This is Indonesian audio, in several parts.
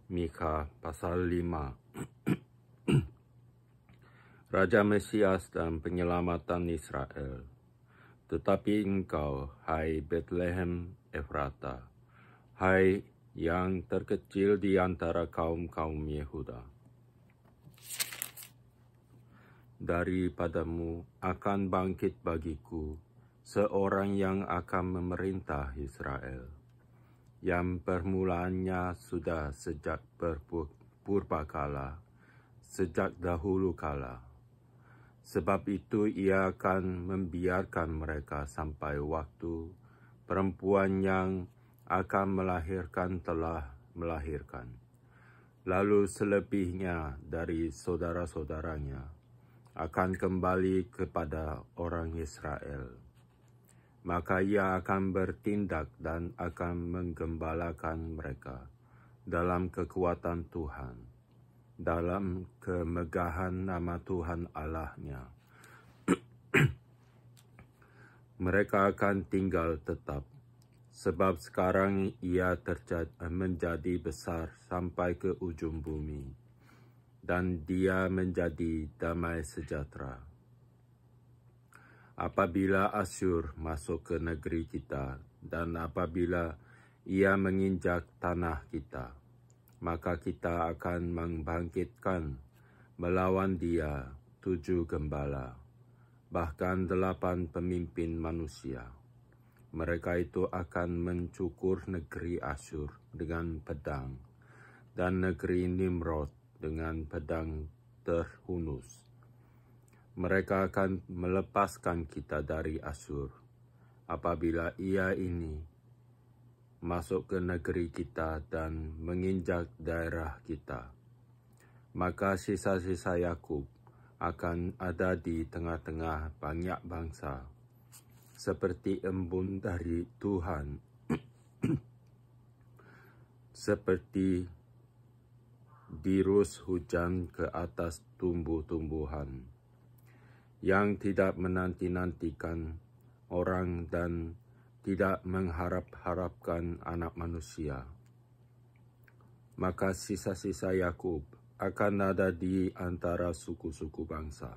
Mika pasal 5. Raja Mesias dan penyelamatan Israel. Tetapi engkau, hai Bethlehem Efrata, hai yang terkecil di antara kaum-kaum Yehuda, daripadamu akan bangkit bagiku seorang yang akan memerintah Israel, yang permulaannya sudah sejak purbakala, sejak dahulu kala. Sebab itu ia akan membiarkan mereka sampai waktu perempuan yang akan melahirkan telah melahirkan. Lalu selebihnya dari saudara-saudaranya akan kembali kepada orang Israel. Maka ia akan bertindak dan akan menggembalakan mereka dalam kekuatan Tuhan, dalam kemegahan nama Tuhan Allahnya. Mereka akan tinggal tetap, sebab sekarang ia menjadi besar sampai ke ujung bumi, dan dia menjadi damai sejahtera. Apabila Asyur masuk ke negeri kita, dan apabila ia menginjak tanah kita, maka kita akan membangkitkan melawan dia 7 gembala, bahkan 8 pemimpin manusia. Mereka itu akan mencukur negeri Asyur dengan pedang, dan negeri Nimrod dengan pedang terhunus. Mereka akan melepaskan kita dari Asyur apabila ia ini masuk ke negeri kita dan menginjak daerah kita. Maka sisa-sisa Yakub akan ada di tengah-tengah banyak bangsa, seperti embun dari Tuhan, seperti dirus hujan ke atas tumbuh-tumbuhan, yang tidak menanti-nantikan orang dan tidak mengharap-harapkan anak manusia. Maka sisa-sisa Yakub akan ada di antara suku-suku bangsa,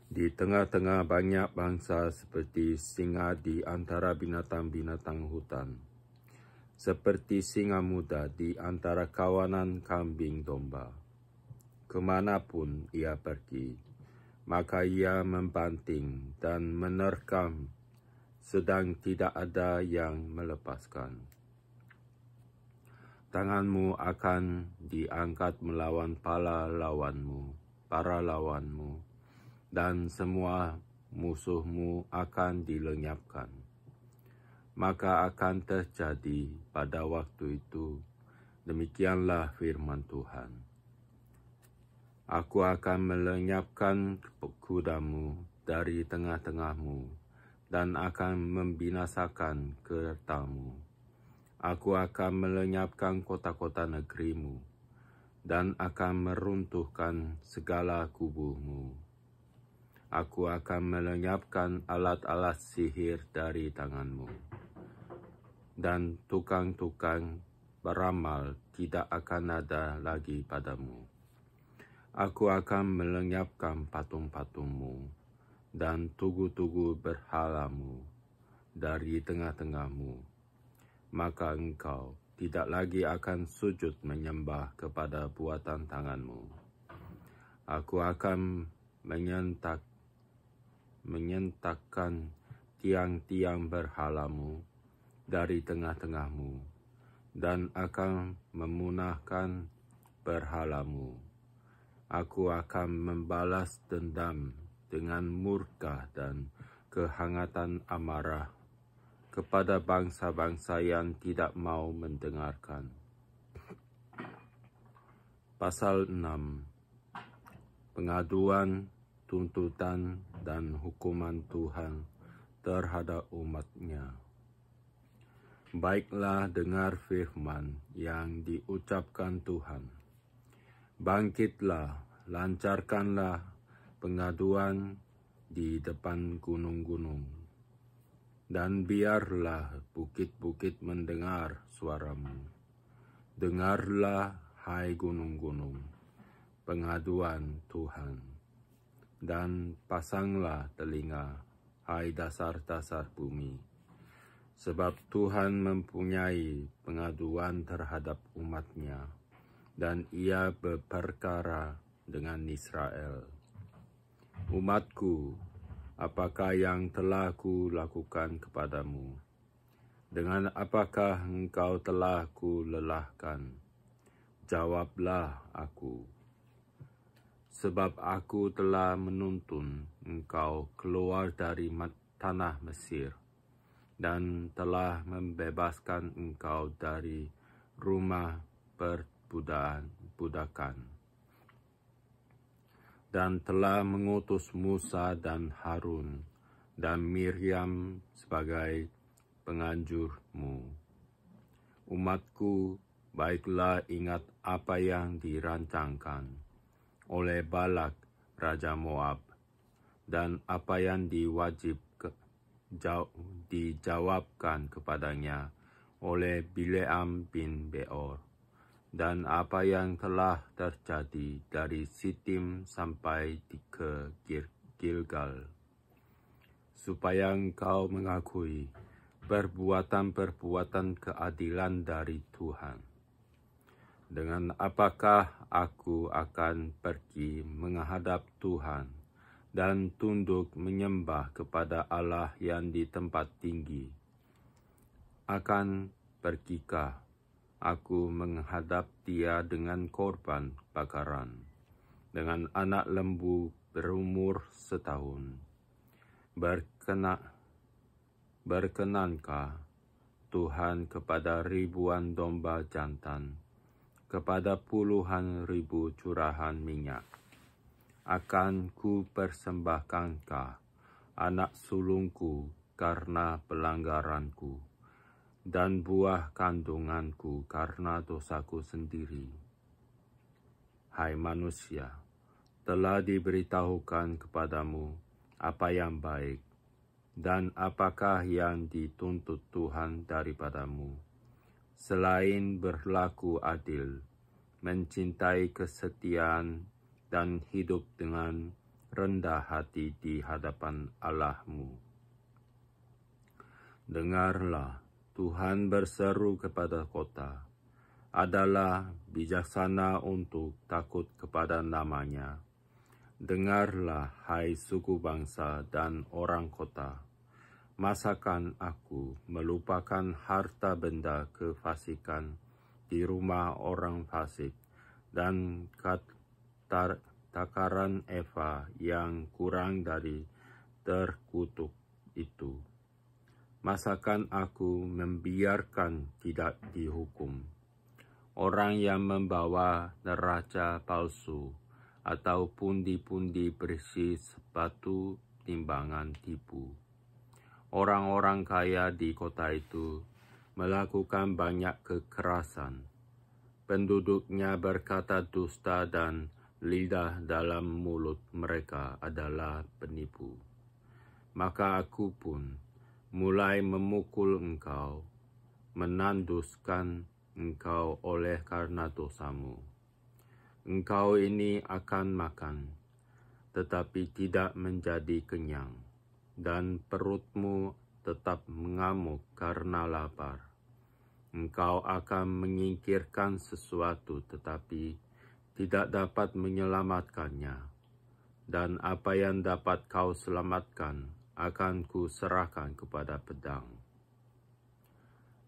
di tengah-tengah banyak bangsa, seperti singa di antara binatang-binatang hutan, seperti singa muda di antara kawanan kambing domba. Kemanapun ia pergi, maka ia membanting dan menerkam, sedang tidak ada yang melepaskan. Tanganmu akan diangkat melawan para lawanmu, dan semua musuhmu akan dilenyapkan. Maka akan terjadi pada waktu itu, demikianlah firman Tuhan. Aku akan melenyapkan kudamu dari tengah-tengahmu, dan akan membinasakan kertamu. Aku akan melenyapkan kota-kota negerimu, dan akan meruntuhkan segala kubuhmu. Aku akan melenyapkan alat-alat sihir dari tanganmu, dan tukang-tukang beramal tidak akan ada lagi padamu. Aku akan melenyapkan patung-patungmu dan tugu-tugu berhalamu dari tengah-tengahmu. Maka engkau tidak lagi akan sujud menyembah kepada buatan tanganmu. Aku akan menyentakkan tiang-tiang berhalamu dari tengah-tengahmu, dan akan memunahkan berhalamu. Aku akan membalas dendam dengan murka dan kehangatan amarah kepada bangsa-bangsa yang tidak mau mendengarkan. Pasal 6. Pengaduan, tuntutan, dan hukuman Tuhan terhadap umat-Nya. Baiklah, dengar firman yang diucapkan Tuhan. Bangkitlah, lancarkanlah pengaduan di depan gunung-gunung, Dan biarlah bukit-bukit mendengar suaramu. Dengarlah, hai gunung-gunung, pengaduan Tuhan. Dan pasanglah telinga, hai dasar-dasar bumi. Sebab Tuhan mempunyai pengaduan terhadap umatnya, dan ia berperkara dengan Israel. Umatku, apakah yang telah kulakukan kepadamu? Dengan apakah engkau telah kulelahkan? Jawablah aku. Sebab aku telah menuntun engkau keluar dari tanah Mesir, dan telah membebaskan engkau dari rumah perbudakan, dan telah mengutus Musa dan Harun dan Miriam sebagai penganjurmu. Umatku, baiklah ingat apa yang dirancangkan oleh Balak Raja Moab, dan apa yang dijawabkan kepadanya oleh Bileam bin Beor, dan apa yang telah terjadi dari Sitim sampai ke Gilgal, supaya engkau mengakui perbuatan-perbuatan keadilan dari Tuhan. Dengan apakah aku akan pergi menghadap Tuhan dan tunduk menyembah kepada Allah yang di tempat tinggi? Akan pergikah aku menghadap Dia dengan korban bakaran, dengan anak lembu berumur setahun? Berkenankah Tuhan kepada ribuan domba jantan, kepada puluhan ribu curahan minyak? Akan ku persembahkankah anak sulungku karena pelanggaranku, dan buah kandunganku karena dosaku sendiri? Hai manusia, telah diberitahukan kepadamu apa yang baik, dan apakah yang dituntut Tuhan daripadamu, selain berlaku adil, mencintai kesetiaan, dan hidup dengan rendah hati di hadapan Allahmu. Dengarlah, Tuhan berseru kepada kota, adalah bijaksana untuk takut kepada namanya. Dengarlah, hai suku bangsa dan orang kota, masakan aku melupakan harta benda kefasikan di rumah orang fasik, dan takaran eva yang kurang dari terkutuk itu? Masakan aku membiarkan tidak dihukum orang yang membawa neraca palsu atau pundi-pundi berisi sepatu timbangan tipu? Orang-orang kaya di kota itu melakukan banyak kekerasan. Penduduknya berkata dusta, dan lidah dalam mulut mereka adalah penipu. Maka aku pun mulai memukul engkau, menanduskan engkau oleh karena dosamu. Engkau ini akan makan, tetapi tidak menjadi kenyang, dan perutmu tetap mengamuk karena lapar. Engkau akan menyingkirkan sesuatu, tetapi tidak dapat menyelamatkannya, dan apa yang dapat kau selamatkan akan kuserahkan kepada pedang.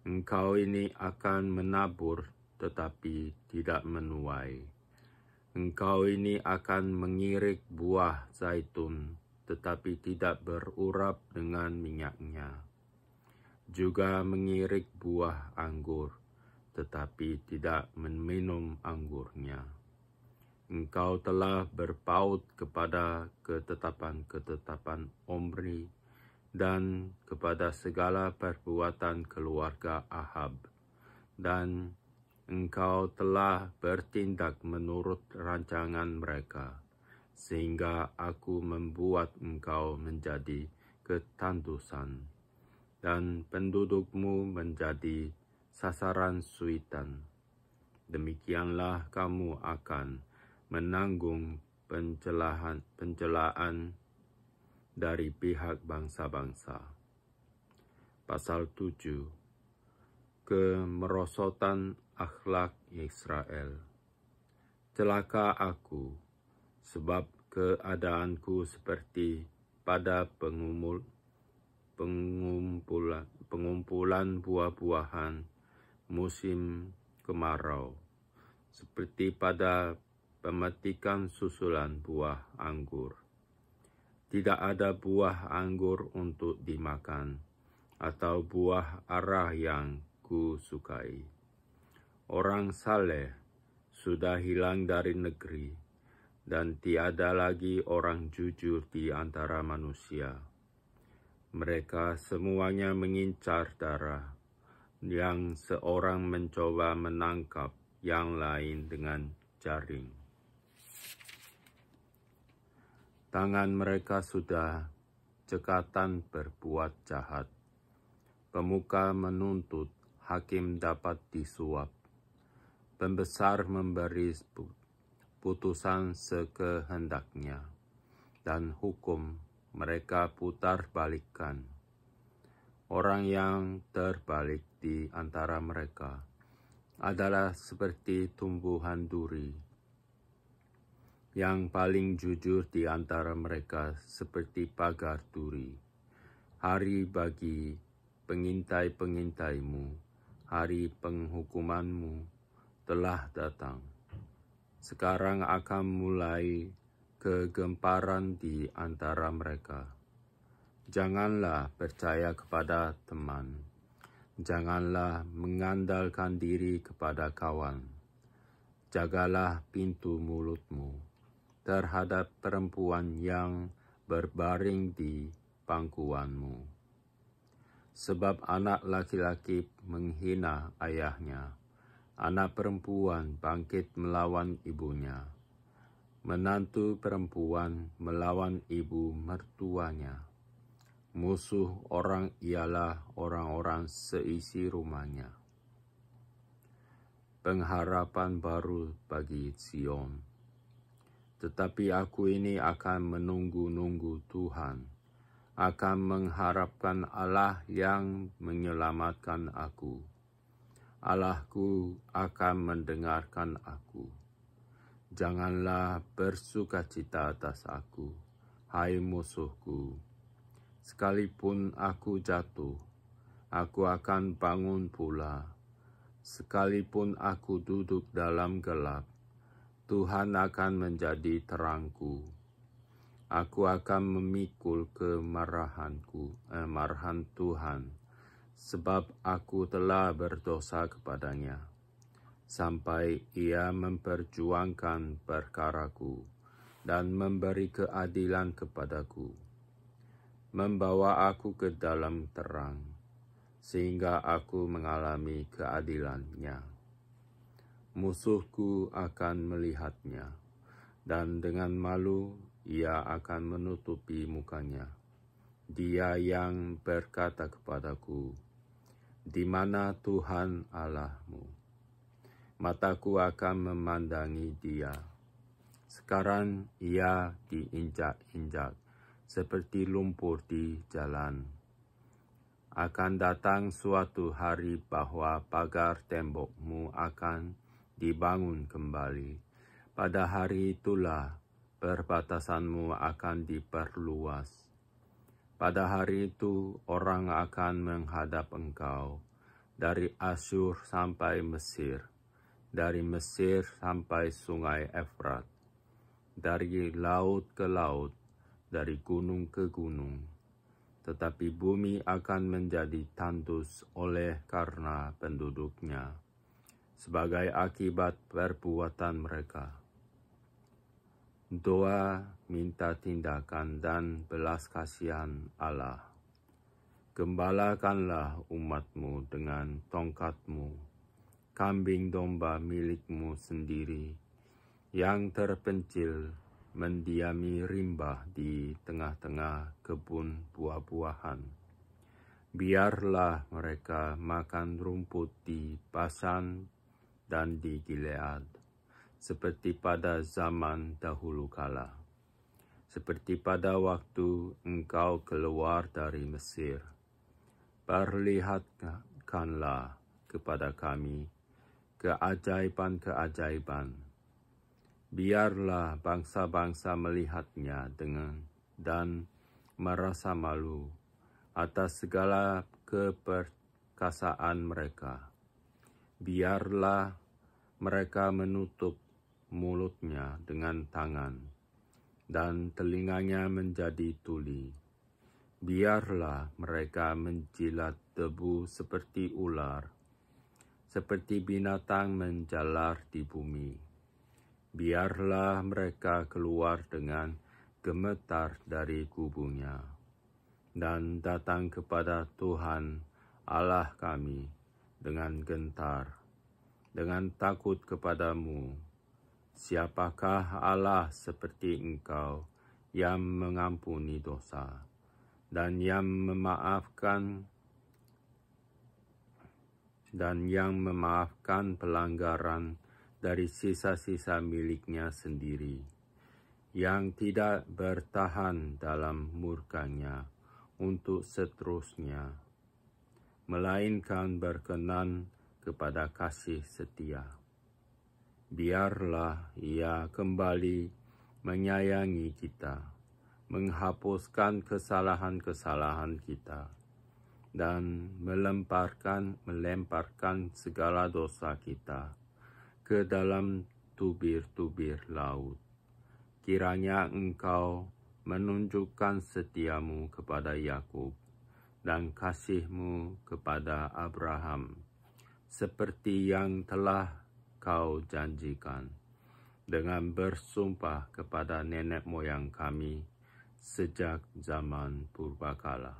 Engkau ini akan menabur, tetapi tidak menuai. Engkau ini akan mengirik buah zaitun, tetapi tidak berurap dengan minyaknya. Juga mengirik buah anggur, tetapi tidak meminum anggurnya. Engkau telah berpaut kepada ketetapan-ketetapan Omri, dan kepada segala perbuatan keluarga Ahab, dan engkau telah bertindak menurut rancangan mereka, sehingga aku membuat engkau menjadi ketandusan. dan pendudukmu menjadi sasaran suitan. Demikianlah kamu akan menanggung pencelaan dari pihak bangsa-bangsa. Pasal 7. Kemerosotan akhlak Israel. Celaka aku, sebab keadaanku seperti pada pengumpulan buah-buahan musim kemarau, seperti pada pemetikan susulan buah anggur. Tidak ada buah anggur untuk dimakan, atau buah ara yang kusukai. Orang saleh sudah hilang dari negeri, dan tiada lagi orang jujur di antara manusia. Mereka semuanya mengincar darah, yang seorang mencoba menangkap yang lain dengan jaring. Tangan mereka sudah cekatan berbuat jahat. Pemuka menuntut, hakim dapat disuap. Pembesar memberi putusan sekehendaknya, dan hukum mereka putar balikkan. Orang yang terbalik di antara mereka adalah seperti tumbuhan duri. Yang paling jujur di antara mereka seperti pagar duri. Hari bagi pengintai-pengintaimu, hari penghukumanmu telah datang. Sekarang akan mulai kegemparan di antara mereka. Janganlah percaya kepada teman. Janganlah mengandalkan diri kepada kawan. Jagalah pintu mulutmu terhadap perempuan yang berbaring di pangkuanmu. Sebab anak laki-laki menghina ayahnya, anak perempuan bangkit melawan ibunya, menantu perempuan melawan ibu mertuanya. Musuh orang ialah orang-orang seisi rumahnya. Pengharapan baru bagi Sion. Tetapi aku ini akan menunggu-nunggu Tuhan, akan mengharapkan Allah yang menyelamatkan aku. Allahku akan mendengarkan aku. Janganlah bersukacita atas aku, hai musuhku. Sekalipun aku jatuh, aku akan bangun pula. Sekalipun aku duduk dalam gelap, Tuhan akan menjadi terangku. Aku akan memikul marahan Tuhan, sebab aku telah berdosa kepadanya, sampai Ia memperjuangkan perkaraku dan memberi keadilan kepadaku, membawa aku ke dalam terang, sehingga aku mengalami keadilannya. Musuhku akan melihatnya, dan dengan malu ia akan menutupi mukanya. Dia yang berkata kepadaku, "Di mana Tuhan Allahmu?" Mataku akan memandangi dia. Sekarang ia diinjak-injak seperti lumpur di jalan. Akan datang suatu hari bahwa pagar tembokmu akan dibangun kembali. Pada hari itulah perbatasanmu akan diperluas. Pada hari itu orang akan menghadap engkau dari Asyur sampai Mesir, dari Mesir sampai sungai Efrat, dari laut ke laut, dari gunung ke gunung. Tetapi bumi akan menjadi tandus oleh karena penduduknya, sebagai akibat perbuatan mereka. Doa minta tindakan dan belas kasihan Allah. Gembalakanlah umatmu dengan tongkatmu, kambing domba milikmu sendiri, yang terpencil mendiami rimbah di tengah-tengah kebun buah-buahan. Biarlah mereka makan rumput di Basan dan di Gilead, seperti pada zaman dahulu kala, seperti pada waktu engkau keluar dari Mesir. Perlihatkanlah kepada kami keajaiban-keajaiban. Biarlah bangsa-bangsa melihatnya dan merasa malu atas segala keperkasaan mereka. Biarlah mereka menutup mulutnya dengan tangan dan telinganya menjadi tuli. Biarlah mereka menjilat debu seperti ular, seperti binatang menjalar di bumi. Biarlah mereka keluar dengan gemetar dari kubunya dan datang kepada Tuhan Allah kami dengan gentar, dengan takut kepadamu. Siapakah Allah seperti Engkau yang mengampuni dosa dan yang memaafkan pelanggaran dari sisa-sisa miliknya sendiri, yang tidak bertahan dalam murkanya untuk seterusnya, melainkan berkenan kepada kasih setia. Biarlah Ia kembali menyayangi kita, menghapuskan kesalahan-kesalahan kita, dan melemparkan segala dosa kita ke dalam tubir-tubir laut. Kiranya Engkau menunjukkan setiamu kepada Yakub dan kasih-Mu kepada Abraham, seperti yang telah Kau janjikan dengan bersumpah kepada nenek moyang kami sejak zaman purbakala.